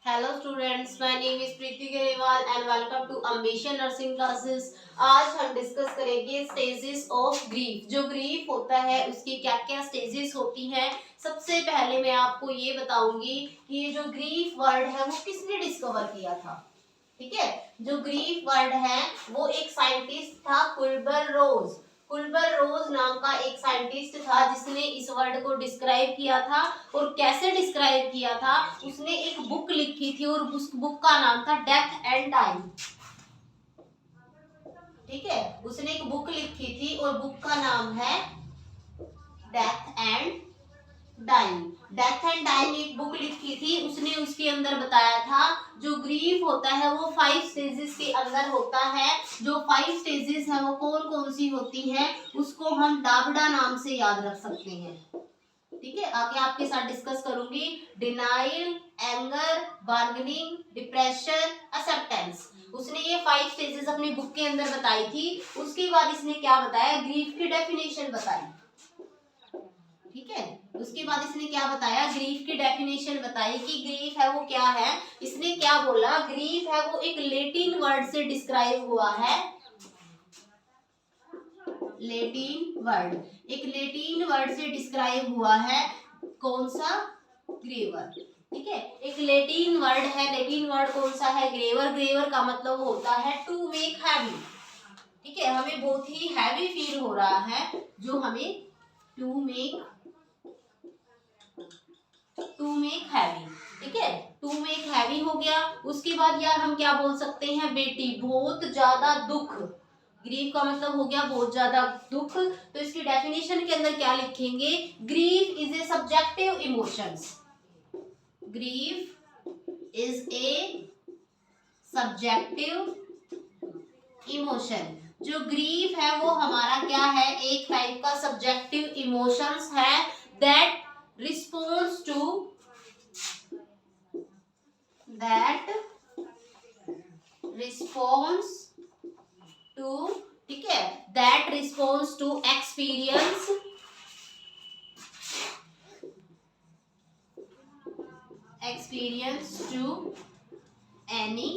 Hello students, my name is Preeti Grewal and welcome to ambition nursing classes. आज हम discuss करेंगे stages of grief. जो grief होता है उसकी क्या क्या स्टेजेस होती हैं। सबसे पहले मैं आपको ये बताऊंगी कि ये जो ग्रीफ वर्ड है वो किसने डिस्कवर किया था। ठीक है, जो ग्रीफ वर्ड है वो एक साइंटिस्ट था, कुल्बर रोज। कुल्बर रोज नाम का एक साइंटिस्ट था जिसने इस वर्ड को डिस्क्राइब किया था। और कैसे डिस्क्राइब किया था, उसने एक बुक लिखी थी और उस बुक का नाम था डेथ एंड टाइम। ठीक है, उसने एक बुक लिखी थी और बुक का नाम है death and dying. Death and dying एक बुक लिखी थी उसने। उसके अंदर बताया था जो ग्रीफ होता है वो 5 स्टेजेस के अंदर होता है। जो 5 स्टेजेस है वो कौन कौन सी होती हैं, उसको हम डाबडा नाम से याद रख सकते हैं। ठीक है, आगे आपके साथ डिस्कस करूंगी। Denial, anger, bargaining, depression, acceptance. उसने ये 5 स्टेजेस अपनी बुक के अंदर बताई थी। उसके बाद इसने क्या बताया, ग्रीफ की डेफिनेशन बताई। ठीक है, उसके बाद इसने क्या बताया, ग्रीफ की डेफिनेशन बताई कि ग्रीफ है वो क्या है। इसने क्या बोला, ग्रीफ है वो एक लैटिन वर्ड से डिस्क्राइब हुआ है। लैटिन वर्ड, एक लैटिन वर्ड से डिस्क्राइब हुआ है। कौन सा, ग्रेवर। ठीक है, एक लैटिन वर्ड है। लैटिन वर्ड कौन सा है, ग्रेवर। ग्रेवर का मतलब होता है टू मेक हैवी। ठीक है, हमें बहुत ही हैवी फील हो रहा है, जो हमें टू मेक हैवी। ठीक है, टू मेक हैवी हो गया। उसके बाद यार हम क्या बोल सकते हैं, बेटी बहुत ज्यादा दुख। ग्रीफ का मतलब हो गया बहुत ज्यादा दुख। तो इसकी डेफिनेशन के अंदर क्या लिखेंगे, grief is a subjective emotions. Grief is a subjective emotion. जो ग्रीफ है वो हमारा क्या है, एक टाइप का सब्जेक्टिव इमोशंस है दैट रिस्पॉन्स टू ठीक है, that response to experience to any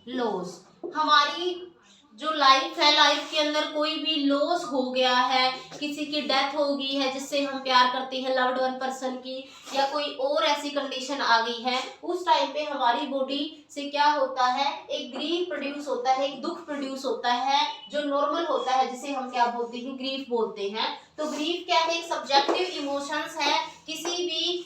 loss. हमारी जो लाइफ है, लाइफ के अंदर कोई भी लॉस हो गया है, किसी की डेथ हो गई है जिससे हम प्यार करते हैं, लव्ड वन पर्सन की, या कोई और ऐसी कंडीशन आ गई है, उस टाइम पे हमारी बॉडी से क्या होता है, एक ग्रीफ प्रोड्यूस होता है, एक दुख प्रोड्यूस होता है जो नॉर्मल होता है, जिसे हम क्या बोलते हैं, ग्रीफ बोलते हैं। तो ग्रीफ क्या है, एक सब्जेक्टिव इमोशंस है। किसी भी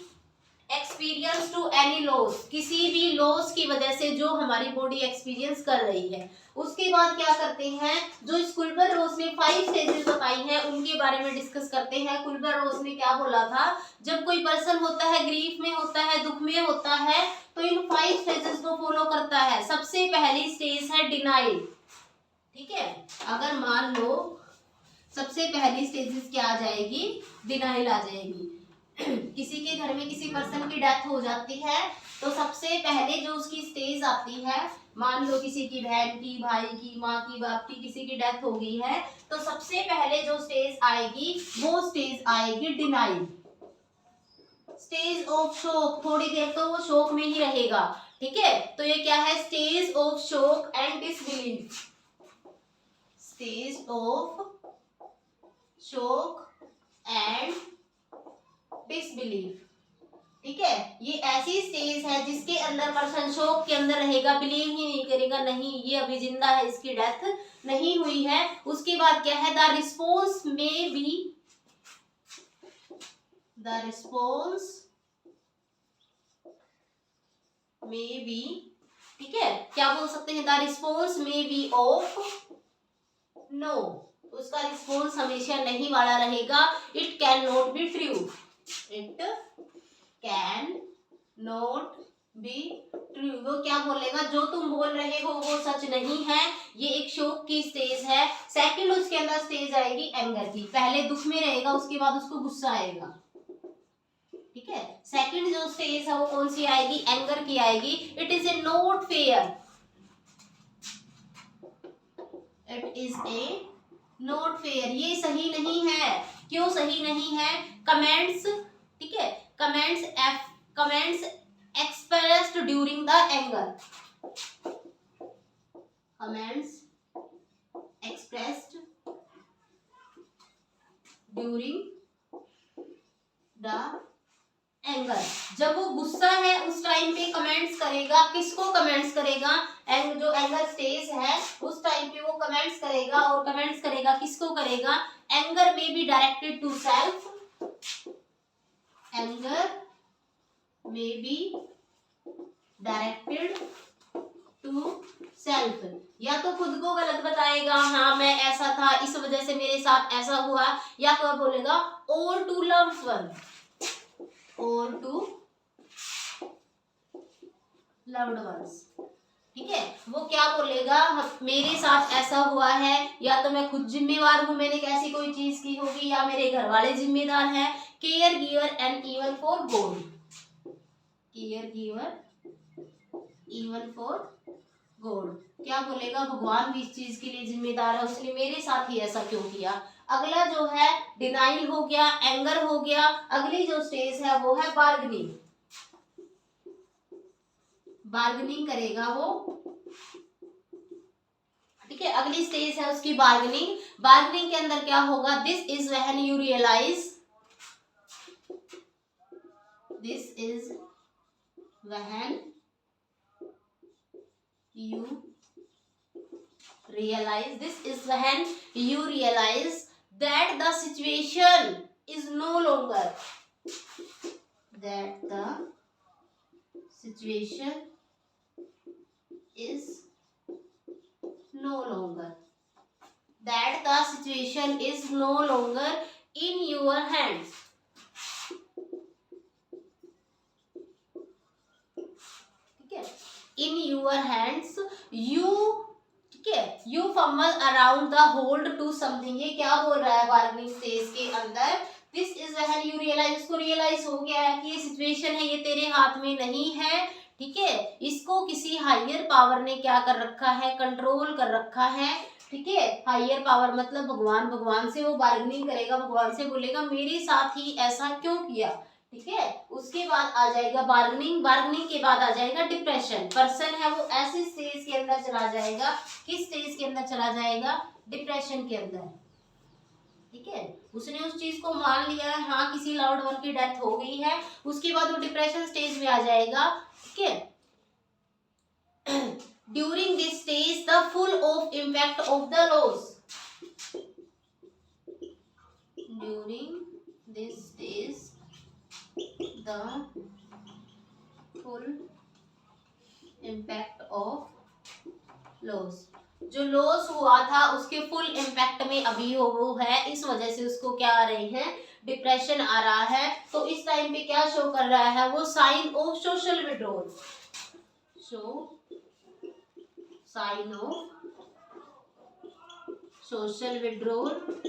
एक्सपीरियंस टू एनी लॉस, किसी भी लॉस की वजह से जो हमारी बॉडी एक्सपीरियंस कर रही है। उसके बाद क्या करते हैं, जो कुल्बर रोज ने 5 स्टेजेस बताई हैं उनके बारे में डिस्कस करते हैं। कुल्बर रोज ने क्या बोला था, जब कोई पर्सन होता है, ग्रीफ में होता है, दुख में होता है, तो इन 5 स्टेजेस को फॉलो करता है। सबसे पहली स्टेज है डिनाइल। ठीक है, अगर मान लो सबसे पहली स्टेजेस क्या आ जाएगी, डिनाइल आ जाएगी। किसी के घर में किसी पर्सन की डेथ हो जाती है तो सबसे पहले जो उसकी स्टेज आती है, मान लो किसी की बहन की, भाई की, माँ की, बाप की, किसी की डेथ हो गई है, तो सबसे पहले जो स्टेज आएगी वो स्टेज आएगी डिनाइल। स्टेज ऑफ शोक, थोड़ी देर तो वो शोक में ही रहेगा। ठीक है, तो ये क्या है, स्टेज ऑफ शोक एंड डिसबिलीफ। स्टेज ऑफ शोक एंड डिसबिलीफ। ठीक है, ये ऐसी स्टेज है जिसके अंदर पर्सन शोक के अंदर रहेगा, बिलीव ही नहीं करेगा, नहीं ये अभी जिंदा है, इसकी डेथ नहीं हुई है। उसके बाद क्या है, द रिस्पॉन्स में बी ठीक है, क्या बोल सकते हैं, द रिस्पॉन्स में बी ऑफ नो। उसका रिस्पॉन्स हमेशा नहीं वाला रहेगा। It can not be true, it can not be true. वो क्या बोलेगा, जो तुम बोल रहे हो वो सच नहीं है। ये एक शोक की स्टेज है। सेकंड उसके अंदर स्टेज आएगी एंगर की। पहले दुख में रहेगा, उसके बाद उसको गुस्सा आएगा। ठीक है, सेकंड जो स्टेज है वो कौन सी आएगी, एंगर की आएगी। It is a not fair, it is a not fair, ये सही नहीं है। क्यों सही नहीं है, कमेंट्स, ठीक है, comments expressed during the anger, comments expressed during the anger. जब वो गुस्सा है उस टाइम पे कमेंट्स करेगा, किसको कमेंट्स करेगा, जो एंगर स्टेज है उस टाइम पे वो कमेंट्स करेगा, और कमेंट्स करेगा किसको करेगा, एंगर में be directed to self, anger में बी डायरेक्टेड टू सेल्फ, या तो खुद को गलत बताएगा, हाँ मैं ऐसा था इस वजह से मेरे साथ ऐसा हुआ, या तो बोलेगा और टू लव्ड वन, और टू लव्ड वंस, ठीक है। वो क्या बोलेगा, मेरे साथ ऐसा हुआ है, या तो मैं खुद जिम्मेवार हूं, मैंने कैसी कोई चीज की होगी, या मेरे घर वाले जिम्मेदार हैं, care giver and even for God, care giver even for God, क्या बोलेगा, भगवान भी इस चीज के लिए जिम्मेदार है, उसने मेरे साथ ही ऐसा क्यों किया। अगला जो है डिनाइल हो गया, एंगर हो गया। अगली जो स्टेज है वो है बार्गेनिंग, बार्गेनिंग करेगा वो, ठीक है। अगली स्टेज है उसकी बार्गेनिंग। बार्गेनिंग के अंदर क्या होगा, this is when you realize, this is when you realize, this is when you realize that the situation is no longer, that the situation is no longer, that the situation is no longer in your hands, in your hands, you, ठीक है, you fumble around the hold to something, ये क्या बोल रहा है bargaining stage के अंदर, this is when you realize, इसको रियलाइज हो गया है कि ये सिचुएशन है ये तेरे हाथ में नहीं है, ठीक है, इसको किसी हायर पावर ने क्या कर रखा है, कंट्रोल कर रखा है, ठीक है। हायर पावर मतलब भगवान, भगवान से वो बार्गेनिंग करेगा, भगवान से बोलेगा मेरे साथ ही ऐसा क्यों किया, ठीक है। उसके बाद आ जाएगा बार्गेनिंग, बार्गेनिंग के बाद आ जाएगा डिप्रेशन। पर्सन है वो ऐसी स्टेज के अंदर चला जाएगा, किस स्टेज के अंदर चला जाएगा, डिप्रेशन के अंदर, ठीक है। उसने उस चीज को मान लिया है, हाँ किसी लव्ड वन की डेथ हो गई है, उसके बाद वो डिप्रेशन स्टेज में आ जाएगा, ठीक है। During this stage the full of impact of the loss, during this stage the full impact of loss, जो लॉस हुआ था उसके फुल इम्पैक्ट में अभी वो है, इस वजह से उसको क्या आ रहे हैं, डिप्रेशन आ रहा है। तो इस टाइम पे क्या शो कर रहा है वो, sign of social withdrawal, show sign of social withdrawal,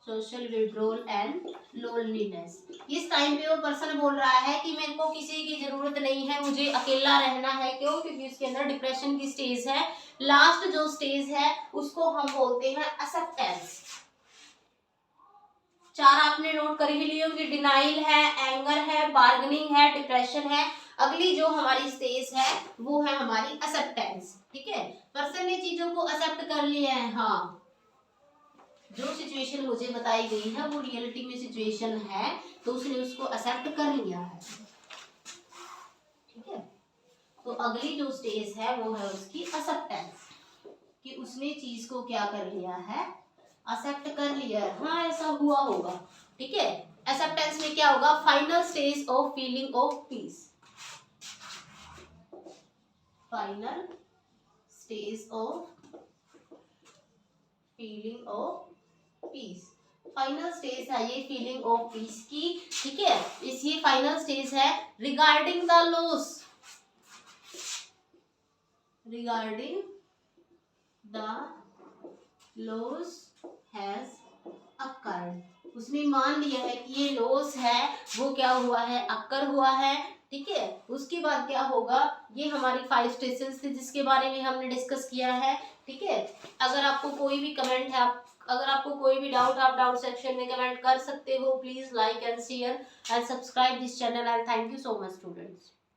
social withdrawal and loneliness. इस टाइम पे वो पर्सन बोल रहा है कि मेरे को किसी की जरूरत नहीं है, मुझे अकेला रहना है, क्यों, क्योंकि उसके अंदर डिप्रेशन की स्टेज है। लास्ट जो स्टेज है उसको हम बोलते हैं एक्सेप्टेंस। चार आपने नोट कर ही लिए होंगे, डिनाइल है, एंगर है, बार्गेनिंग है, डिप्रेशन है। अगली जो हमारी स्टेज है वो है हमारी एक्सेप्टेंस, ठीक है। पर्सन ने चीजों को एक्सेप्ट कर लिया है, हाँ जो सिचुएशन मुझे बताई गई है वो रियलिटी में सिचुएशन है, तो उसने उसको एक्सेप्ट कर लिया है, ठीक है। तो अगली जो स्टेज है वो है उसकी एक्सेप्टेंस, कि उसने चीज को क्या कर लिया है, एक्सेप्ट कर लिया है, हाँ ऐसा हुआ होगा, ठीक है। एक्सेप्टेंस में क्या होगा, final stage of feeling of peace, final stage of feeling of peace, final stage है ये फीलिंग ऑफ पीस की, ठीक है। इस ये फाइनल स्टेज है regarding the loss, regarding the loss has occurred, उसने मान लिया है कि ये लॉस है वो क्या हुआ है, अक्कर हुआ है, ठीक है। उसके बाद क्या होगा, ये हमारी 5 स्टेजेस थे जिसके बारे में हमने डिस्कस किया है, ठीक है। अगर आपको कोई भी कमेंट है आप अगर आपको कोई भी डाउट, आप डाउट सेक्शन में कमेंट कर सकते हो। Please like and share and subscribe this channel and thank you so much students.